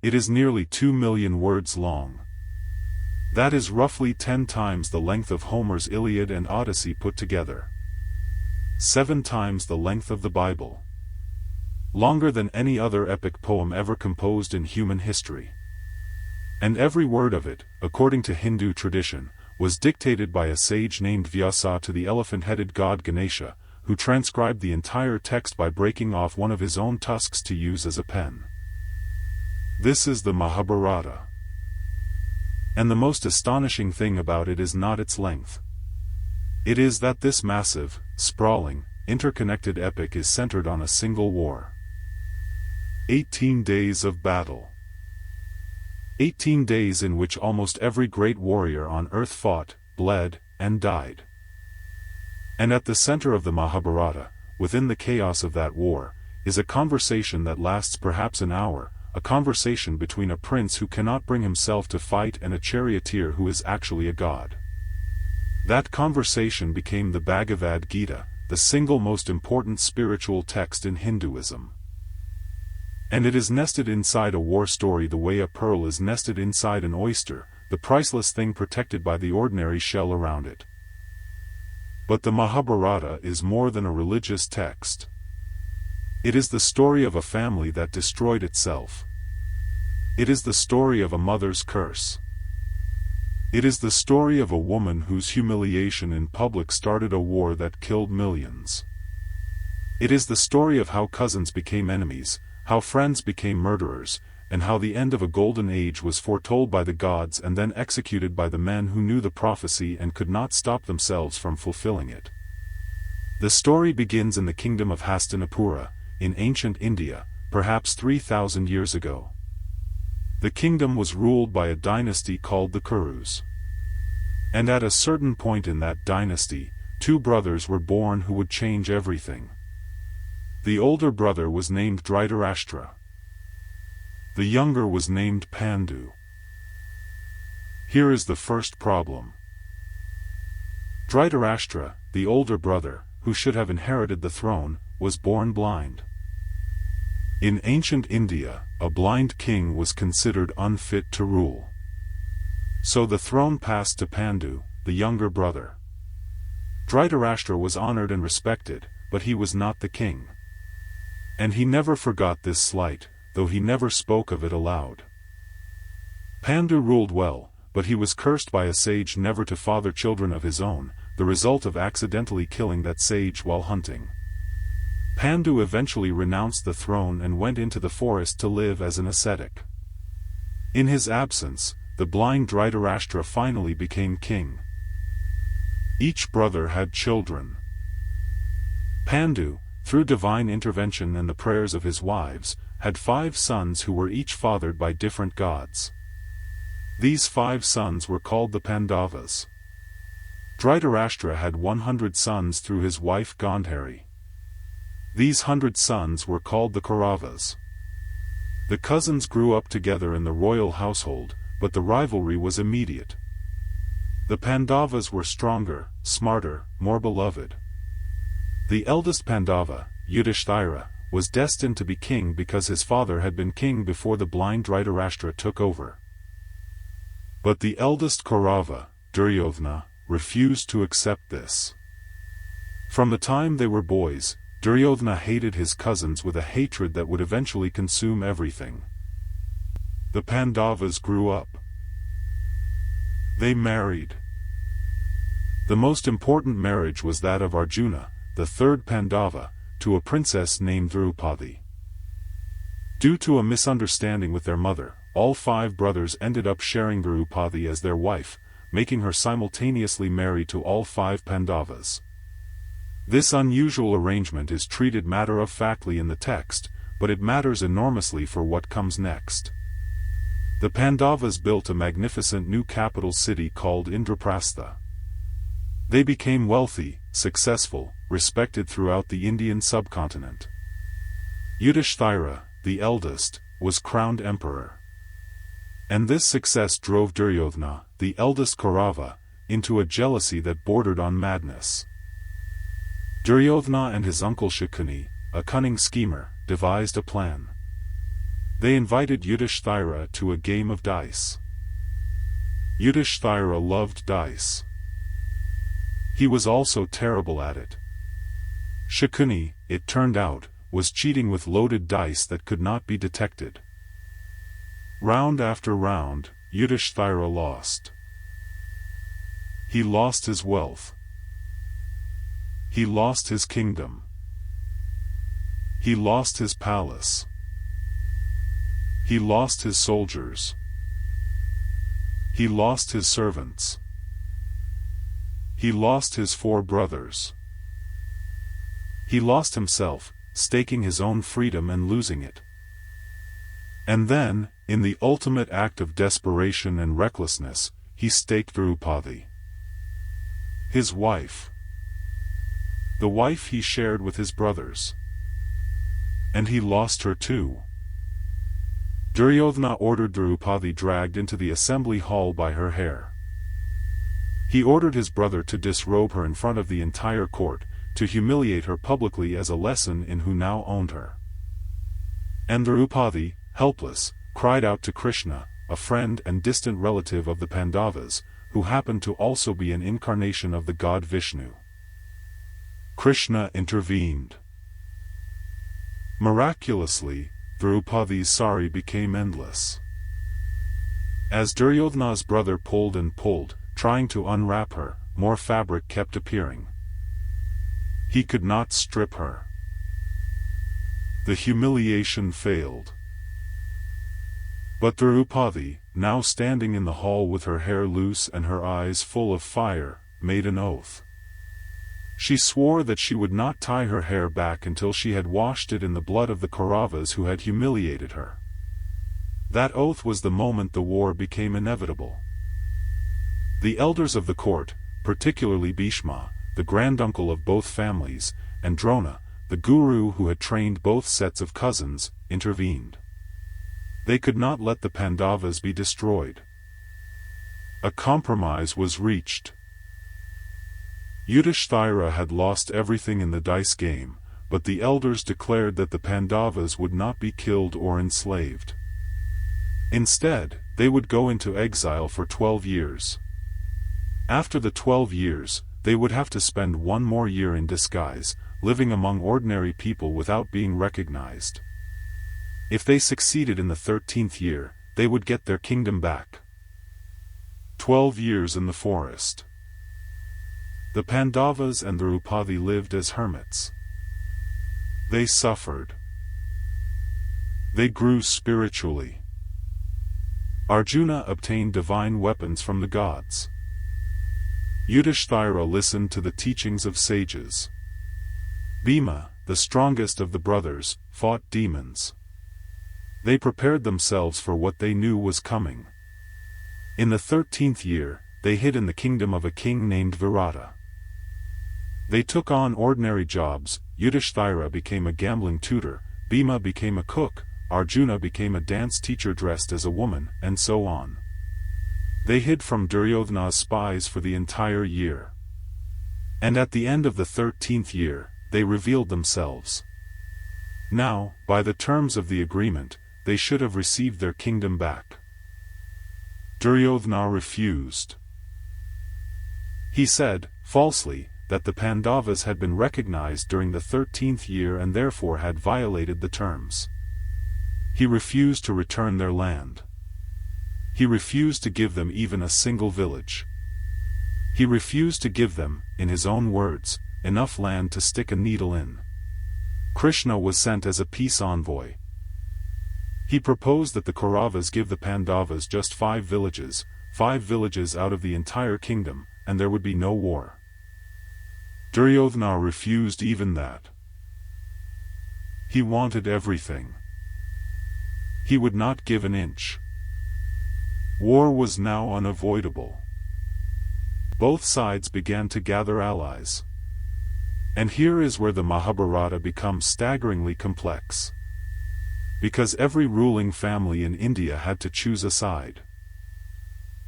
It is nearly 2 million words long. That is roughly 10 times the length of Homer's Iliad and Odyssey put together. 7 times the length of the Bible. Longer than any other epic poem ever composed in human history. And every word of it, according to Hindu tradition, was dictated by a sage named Vyasa to the elephant-headed god Ganesha, who transcribed the entire text by breaking off one of his own tusks to use as a pen. This is the Mahabharata. And the most astonishing thing about it is not its length. It is that this massive, sprawling, interconnected epic is centered on a single war. 18 days of battle. 18 days in which almost every great warrior on earth fought, bled, and died. And at the center of the Mahabharata, within the chaos of that war, is a conversation that lasts perhaps an hour, a conversation between a prince who cannot bring himself to fight and a charioteer who is actually a god. That conversation became the Bhagavad Gita, the single most important spiritual text in Hinduism. And it is nested inside a war story the way a pearl is nested inside an oyster, the priceless thing protected by the ordinary shell around it. But the Mahabharata is more than a religious text. It is the story of a family that destroyed itself. It is the story of a mother's curse. It is the story of a woman whose humiliation in public started a war that killed millions. It is the story of how cousins became enemies, how friends became murderers, and how the end of a golden age was foretold by the gods and then executed by the men who knew the prophecy and could not stop themselves from fulfilling it. The story begins in the kingdom of Hastinapura, in ancient India, perhaps 3,000 years ago. The kingdom was ruled by a dynasty called the Kurus. And at a certain point in that dynasty, 2 brothers were born who would change everything. The older brother was named Dhritarashtra. The younger was named Pandu. Here is the first problem. Dhritarashtra, the older brother, who should have inherited the throne, was born blind. In ancient India, a blind king was considered unfit to rule. So the throne passed to Pandu, the younger brother. Dhritarashtra was honored and respected, but he was not the king. And he never forgot this slight, though he never spoke of it aloud. Pandu ruled well, but he was cursed by a sage never to father children of his own, the result of accidentally killing that sage while hunting. Pandu eventually renounced the throne and went into the forest to live as an ascetic. In his absence, the blind Dhritarashtra finally became king. Each brother had children. Pandu, through divine intervention and the prayers of his wives, had 5 sons who were each fathered by different gods. These 5 sons were called the Pandavas. Dhritarashtra had 100 sons through his wife Gandhari. These 100 sons were called the Kauravas. The cousins grew up together in the royal household, but the rivalry was immediate. The Pandavas were stronger, smarter, more beloved. The eldest Pandava, Yudhishthira, was destined to be king because his father had been king before the blind Dhritarashtra took over. But the eldest Kaurava, Duryodhana, refused to accept this. From the time they were boys, Duryodhana hated his cousins with a hatred that would eventually consume everything. The Pandavas grew up. They married. The most important marriage was that of Arjuna, the 3rd Pandava, to a princess named Draupadi. Due to a misunderstanding with their mother, all 5 brothers ended up sharing Draupadi as their wife, making her simultaneously married to all 5 Pandavas. This unusual arrangement is treated matter-of-factly in the text, but it matters enormously for what comes next. The Pandavas built a magnificent new capital city called Indraprastha. They became wealthy, successful, respected throughout the Indian subcontinent. Yudhishthira, the eldest, was crowned emperor. And this success drove Duryodhana, the eldest Kaurava, into a jealousy that bordered on madness. Duryodhana and his uncle Shakuni, a cunning schemer, devised a plan. They invited Yudhishthira to a game of dice. Yudhishthira loved dice. He was also terrible at it. Shakuni, it turned out, was cheating with loaded dice that could not be detected. Round after round, Yudhishthira lost. He lost his wealth. He lost his kingdom. He lost his palace. He lost his soldiers. He lost his servants. He lost his 4 brothers. He lost himself, staking his own freedom and losing it. And then, in the ultimate act of desperation and recklessness, he staked Draupadi, his wife. The wife he shared with his brothers. And he lost her too. Duryodhana ordered Draupadi dragged into the assembly hall by her hair. He ordered his brother to disrobe her in front of the entire court, to humiliate her publicly as a lesson in who now owned her. And Draupadi, helpless, cried out to Krishna, a friend and distant relative of the Pandavas, who happened to also be an incarnation of the god Vishnu. Krishna intervened. Miraculously, Draupadi's sari became endless. As Duryodhana's brother pulled and pulled, trying to unwrap her, more fabric kept appearing. He could not strip her. The humiliation failed. But Draupadi, now standing in the hall with her hair loose and her eyes full of fire, made an oath. She swore that she would not tie her hair back until she had washed it in the blood of the Kauravas who had humiliated her. That oath was the moment the war became inevitable. The elders of the court, particularly Bhishma, the granduncle of both families, and Drona, the guru who had trained both sets of cousins, intervened. They could not let the Pandavas be destroyed. A compromise was reached. Yudhishthira had lost everything in the dice game, but the elders declared that the Pandavas would not be killed or enslaved. Instead, they would go into exile for 12 years. After the 12 years, they would have to spend 1 more year in disguise, living among ordinary people without being recognized. If they succeeded in the 13th year, they would get their kingdom back. 12 years in the forest. The Pandavas and Draupadi lived as hermits. They suffered. They grew spiritually. Arjuna obtained divine weapons from the gods. Yudhishthira listened to the teachings of sages. Bhima, the strongest of the brothers, fought demons. They prepared themselves for what they knew was coming. In the 13th year, they hid in the kingdom of a king named Virata. They took on ordinary jobs. Yudhishthira became a gambling tutor, Bhima became a cook, Arjuna became a dance teacher dressed as a woman, and so on. They hid from Duryodhana's spies for the entire year. And at the end of the 13th year, they revealed themselves. Now, by the terms of the agreement, they should have received their kingdom back. Duryodhana refused. He said, falsely, that the Pandavas had been recognized during the 13th year and therefore had violated the terms. He refused to return their land. He refused to give them even a single village. He refused to give them, in his own words, enough land to stick a needle in. Krishna was sent as a peace envoy. He proposed that the Kauravas give the Pandavas just 5 villages out of the entire kingdom, and there would be no war. Duryodhana refused even that. He wanted everything. He would not give an inch. War was now unavoidable. Both sides began to gather allies. And here is where the Mahabharata becomes staggeringly complex. Because every ruling family in India had to choose a side.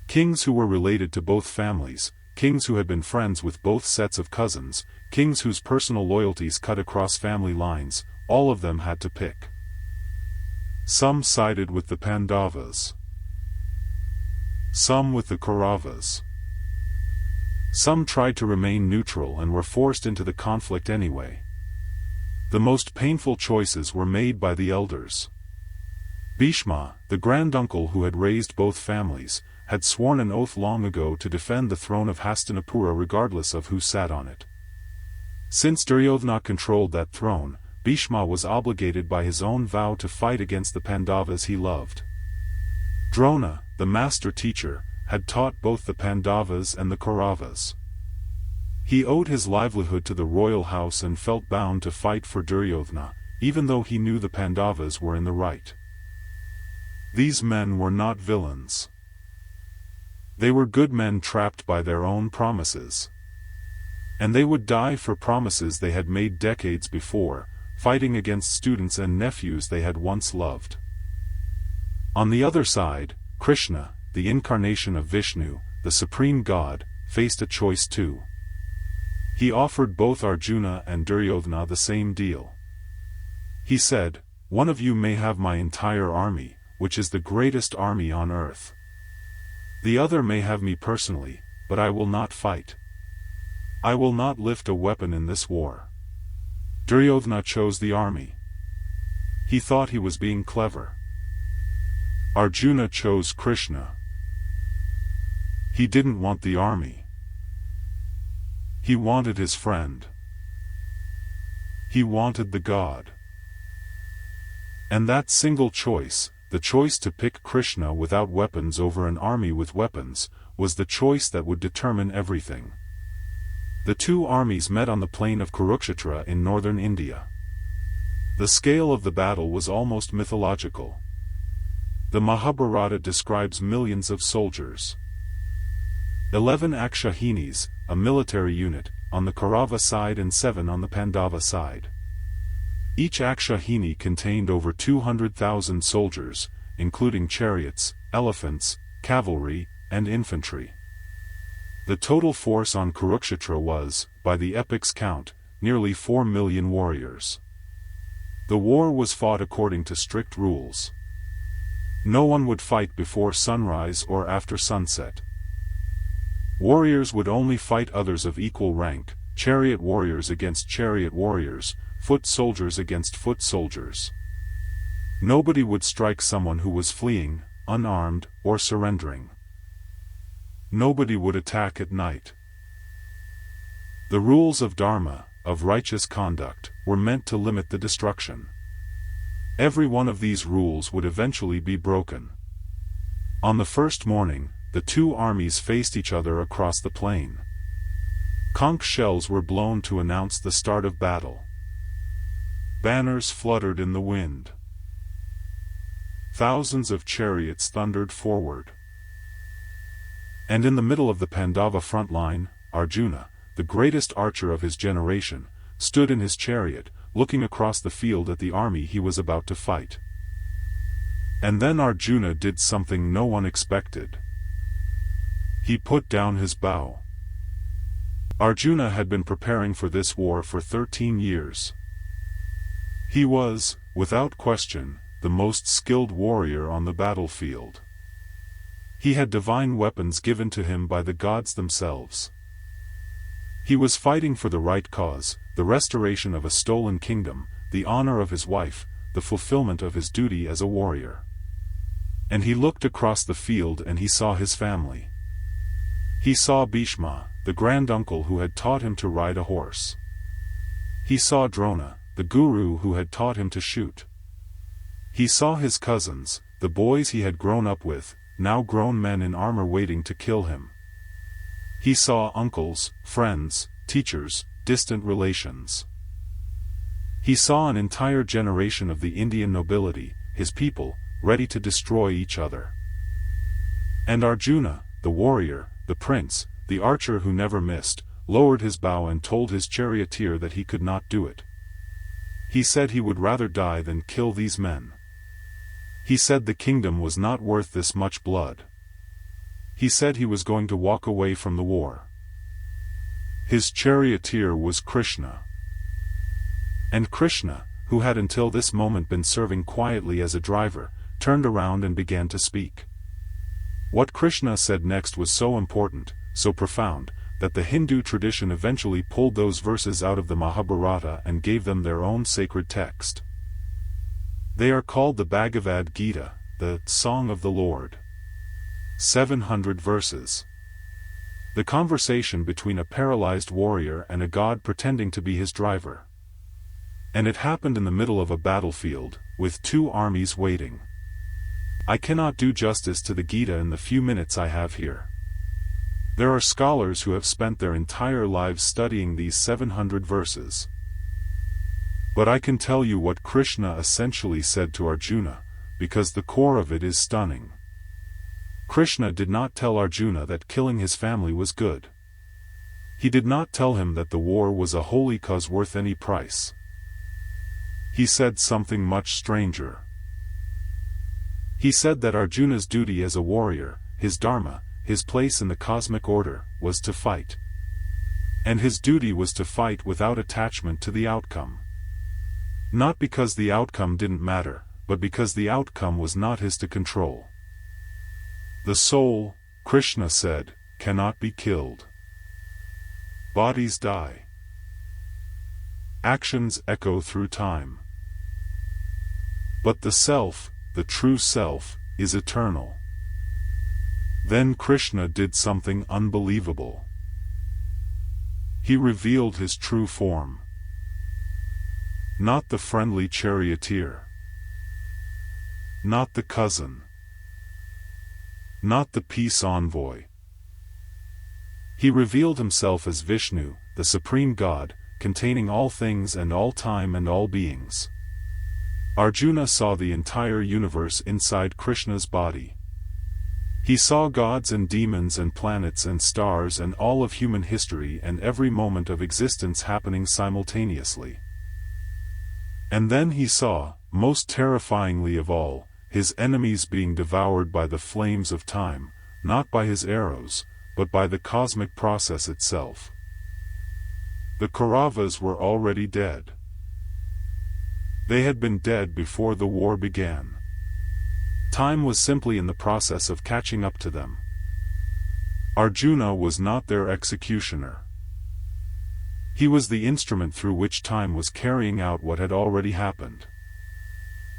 Kings who were related to both families, kings who had been friends with both sets of cousins, kings whose personal loyalties cut across family lines, all of them had to pick. Some sided with the Pandavas, some with the Kauravas. Some tried to remain neutral and were forced into the conflict anyway. The most painful choices were made by the elders. Bhishma, the granduncle who had raised both families, had sworn an oath long ago to defend the throne of Hastinapura regardless of who sat on it. Since Duryodhana controlled that throne, Bhishma was obligated by his own vow to fight against the Pandavas he loved. Drona, the master teacher, had taught both the Pandavas and the Kauravas. He owed his livelihood to the royal house and felt bound to fight for Duryodhana, even though he knew the Pandavas were in the right. These men were not villains. They were good men trapped by their own promises. And they would die for promises they had made decades before, fighting against students and nephews they had once loved. On the other side, Krishna, the incarnation of Vishnu, the supreme god, faced a choice too. He offered both Arjuna and Duryodhana the same deal. He said, "One of you may have my entire army, which is the greatest army on earth. The other may have me personally, but I will not fight. I will not lift a weapon in this war." Duryodhana chose the army. He thought he was being clever. Arjuna chose Krishna. He didn't want the army. He wanted his friend. He wanted the god. And that single choice, the choice to pick Krishna without weapons over an army with weapons, was the choice that would determine everything. The two armies met on the plain of Kurukshetra in northern India. The scale of the battle was almost mythological. The Mahabharata describes millions of soldiers. 11 Akshahinis, a military unit, on the Kaurava side and 7 on the Pandava side. Each Akshahini contained over 200,000 soldiers, including chariots, elephants, cavalry, and infantry. The total force on Kurukshetra was, by the epic's count, nearly 4 million warriors. The war was fought according to strict rules. No one would fight before sunrise or after sunset. Warriors would only fight others of equal rank, chariot warriors against chariot warriors, foot soldiers against foot soldiers. Nobody would strike someone who was fleeing, unarmed, or surrendering. Nobody would attack at night. The rules of Dharma, of righteous conduct, were meant to limit the destruction. Every one of these rules would eventually be broken. On the first morning, the two armies faced each other across the plain. Conch shells were blown to announce the start of battle. Banners fluttered in the wind. Thousands of chariots thundered forward. And in the middle of the Pandava front line, Arjuna, the greatest archer of his generation, stood in his chariot, looking across the field at the army he was about to fight. And then Arjuna did something no one expected. He put down his bow. Arjuna had been preparing for this war for 13 years. He was, without question, the most skilled warrior on the battlefield. He had divine weapons given to him by the gods themselves. He was fighting for the right cause, the restoration of a stolen kingdom, the honor of his wife, the fulfillment of his duty as a warrior. And he looked across the field and he saw his family. He saw Bhishma, the granduncle who had taught him to ride a horse. He saw Drona, the guru who had taught him to shoot. He saw his cousins, the boys he had grown up with, now grown men in armor waiting to kill him. He saw uncles, friends, teachers, distant relations. He saw an entire generation of the Indian nobility, his people, ready to destroy each other. And Arjuna, the warrior, the prince, the archer who never missed, lowered his bow and told his charioteer that he could not do it. He said he would rather die than kill these men. He said the kingdom was not worth this much blood. He said he was going to walk away from the war. His charioteer was Krishna. And Krishna, who had until this moment been serving quietly as a driver, turned around and began to speak. What Krishna said next was so important, so profound, that the Hindu tradition eventually pulled those verses out of the Mahabharata and gave them their own sacred text. They are called the Bhagavad Gita, the Song of the Lord. 700 verses. The conversation between a paralyzed warrior and a god pretending to be his driver. And it happened in the middle of a battlefield, with two armies waiting. I cannot do justice to the Gita in the few minutes I have here. There are scholars who have spent their entire lives studying these 700 verses. But I can tell you what Krishna essentially said to Arjuna, because the core of it is stunning. Krishna did not tell Arjuna that killing his family was good. He did not tell him that the war was a holy cause worth any price. He said something much stranger. He said that Arjuna's duty as a warrior, his dharma, his place in the cosmic order, was to fight. And his duty was to fight without attachment to the outcome. Not because the outcome didn't matter, but because the outcome was not his to control. The soul, Krishna said, cannot be killed. Bodies die. Actions echo through time. But the self, the true self, is eternal. Then Krishna did something unbelievable. He revealed his true form. Not the friendly charioteer. Not the cousin. Not the peace envoy. He revealed himself as Vishnu, the supreme God, containing all things and all time and all beings. Arjuna saw the entire universe inside Krishna's body. He saw gods and demons and planets and stars and all of human history and every moment of existence happening simultaneously. And then he saw, most terrifyingly of all, his enemies being devoured by the flames of time, not by his arrows, but by the cosmic process itself. The Kauravas were already dead. They had been dead before the war began. Time was simply in the process of catching up to them. Arjuna was not their executioner. He was the instrument through which time was carrying out what had already happened.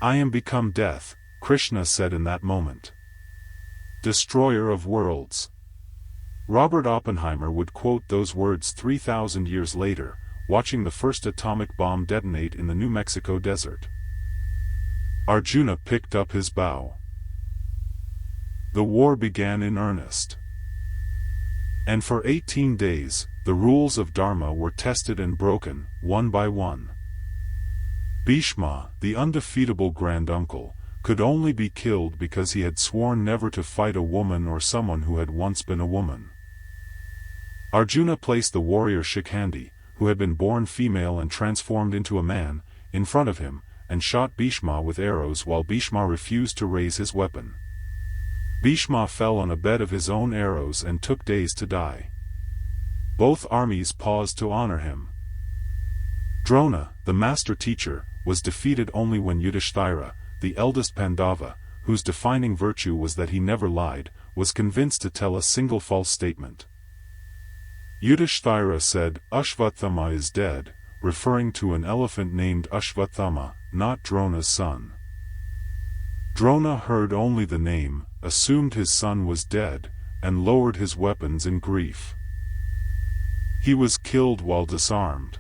I am become death, Krishna said in that moment. Destroyer of worlds. Robert Oppenheimer would quote those words 3,000 years later, watching the first atomic bomb detonate in the New Mexico desert. Arjuna picked up his bow. The war began in earnest. And for 18 days, the rules of Dharma were tested and broken, one by one. Bhishma, the undefeatable granduncle, could only be killed because he had sworn never to fight a woman or someone who had once been a woman. Arjuna placed the warrior Shikhandi, who had been born female and transformed into a man, in front of him, and shot Bhishma with arrows while Bhishma refused to raise his weapon. Bhishma fell on a bed of his own arrows and took days to die. Both armies paused to honor him. Drona, the master teacher, was defeated only when Yudhishthira, the eldest Pandava, whose defining virtue was that he never lied, was convinced to tell a single false statement. Yudhishthira said, "Ashvathama is dead," referring to an elephant named Ashvathama, not Drona's son. Drona heard only the name, assumed his son was dead, and lowered his weapons in grief. He was killed while disarmed.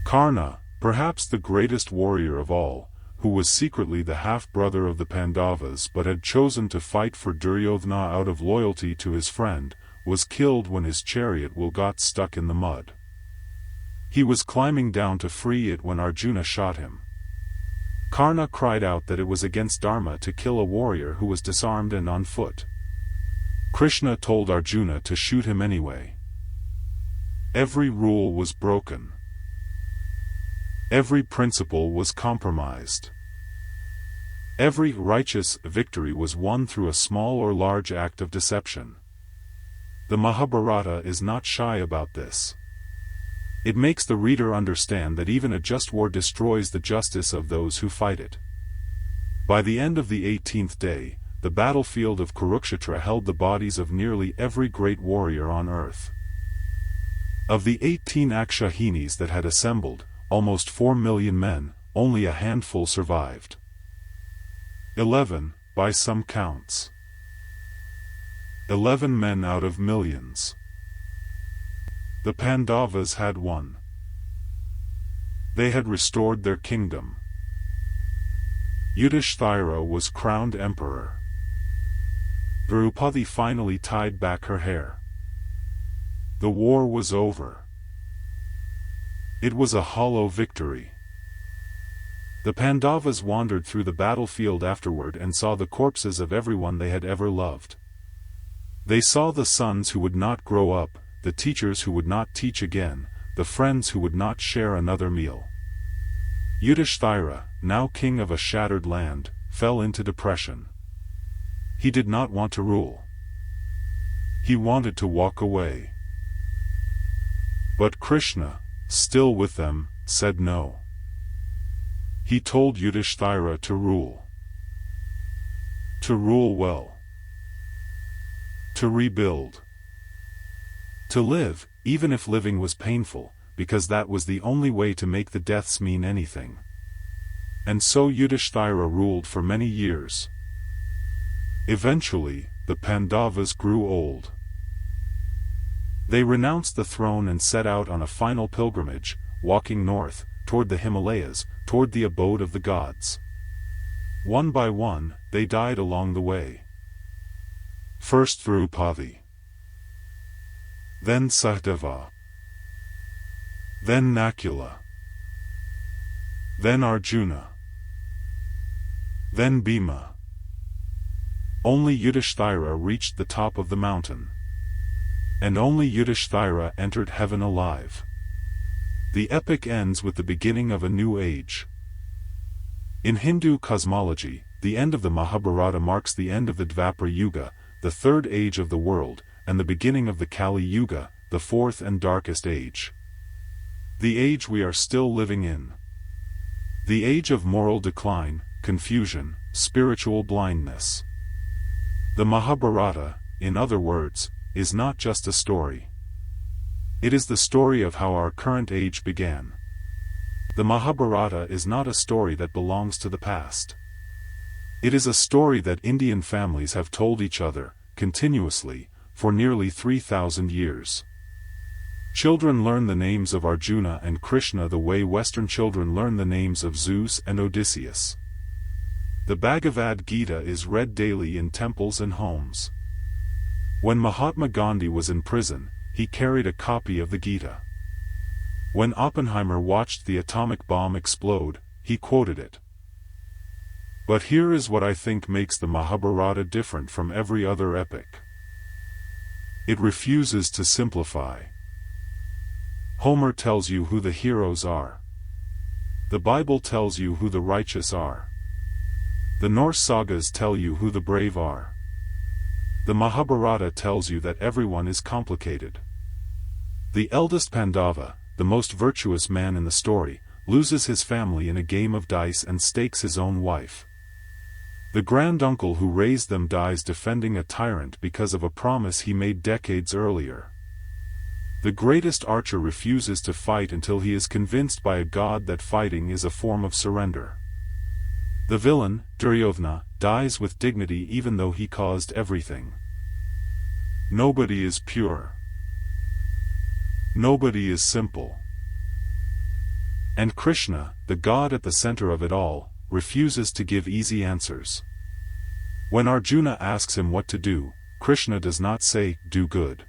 Karna, perhaps the greatest warrior of all, who was secretly the half-brother of the Pandavas but had chosen to fight for Duryodhana out of loyalty to his friend, was killed when his chariot wheel got stuck in the mud. He was climbing down to free it when Arjuna shot him. Karna cried out that it was against Dharma to kill a warrior who was disarmed and on foot. Krishna told Arjuna to shoot him anyway. Every rule was broken. Every principle was compromised. Every righteous victory was won through a small or large act of deception. The Mahabharata is not shy about this. It makes the reader understand that even a just war destroys the justice of those who fight it. By the end of the 18th day, the battlefield of Kurukshetra held the bodies of nearly every great warrior on earth. Of the 18 Akshahinis that had assembled, almost 4 million men, only a handful survived. 11, by some counts. 11 men out of millions. The Pandavas had won. They had restored their kingdom. Yudhishthira was crowned emperor. Draupadi finally tied back her hair. The war was over. It was a hollow victory. The Pandavas wandered through the battlefield afterward and saw the corpses of everyone they had ever loved. They saw the sons who would not grow up, the teachers who would not teach again, the friends who would not share another meal. Yudhishthira, now king of a shattered land, fell into depression. He did not want to rule. He wanted to walk away. But Krishna, still with them, said no. He told Yudhishthira to rule. To rule well. To rebuild. To live, even if living was painful, because that was the only way to make the deaths mean anything. And so Yudhishthira ruled for many years. Eventually, the Pandavas grew old. They renounced the throne and set out on a final pilgrimage, walking north, toward the Himalayas, toward the abode of the gods. One by one, they died along the way. First Draupadi. Then Sahdeva. Then Nakula. Then Arjuna. Then Bhima. Only Yudhishthira reached the top of the mountain. And only Yudhishthira entered heaven alive. The epic ends with the beginning of a new age. In Hindu cosmology, the end of the Mahabharata marks the end of the Dvapara Yuga, the third age of the world, and the beginning of the Kali Yuga, the fourth and darkest age. The age we are still living in. The age of moral decline, confusion, spiritual blindness. The Mahabharata, in other words, is not just a story. It is the story of how our current age began. The Mahabharata is not a story that belongs to the past. It is a story that Indian families have told each other, continuously, for nearly 3,000 years. Children learn the names of Arjuna and Krishna the way Western children learn the names of Zeus and Odysseus. The Bhagavad Gita is read daily in temples and homes. When Mahatma Gandhi was in prison, he carried a copy of the Gita. When Oppenheimer watched the atomic bomb explode, he quoted it. But here is what I think makes the Mahabharata different from every other epic. It refuses to simplify. Homer tells you who the heroes are. The Bible tells you who the righteous are. The Norse sagas tell you who the brave are. The Mahabharata tells you that everyone is complicated. The eldest Pandava, the most virtuous man in the story, loses his family in a game of dice and stakes his own wife. The granduncle who raised them dies defending a tyrant because of a promise he made decades earlier. The greatest archer refuses to fight until he is convinced by a god that fighting is a form of surrender. The villain, Duryodhana, dies with dignity even though he caused everything. Nobody is pure. Nobody is simple. And Krishna, the god at the center of it all, refuses to give easy answers. When Arjuna asks him what to do, Krishna does not say, "Do good."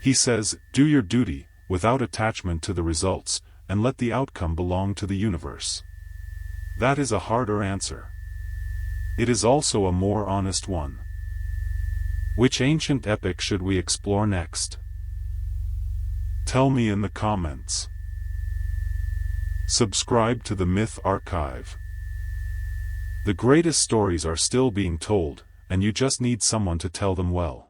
He says, "Do your duty, without attachment to the results, and let the outcome belong to the universe." That is a harder answer. It is also a more honest one. Which ancient epic should we explore next? Tell me in the comments. Subscribe to the Myth Archive. The greatest stories are still being told, and you just need someone to tell them well.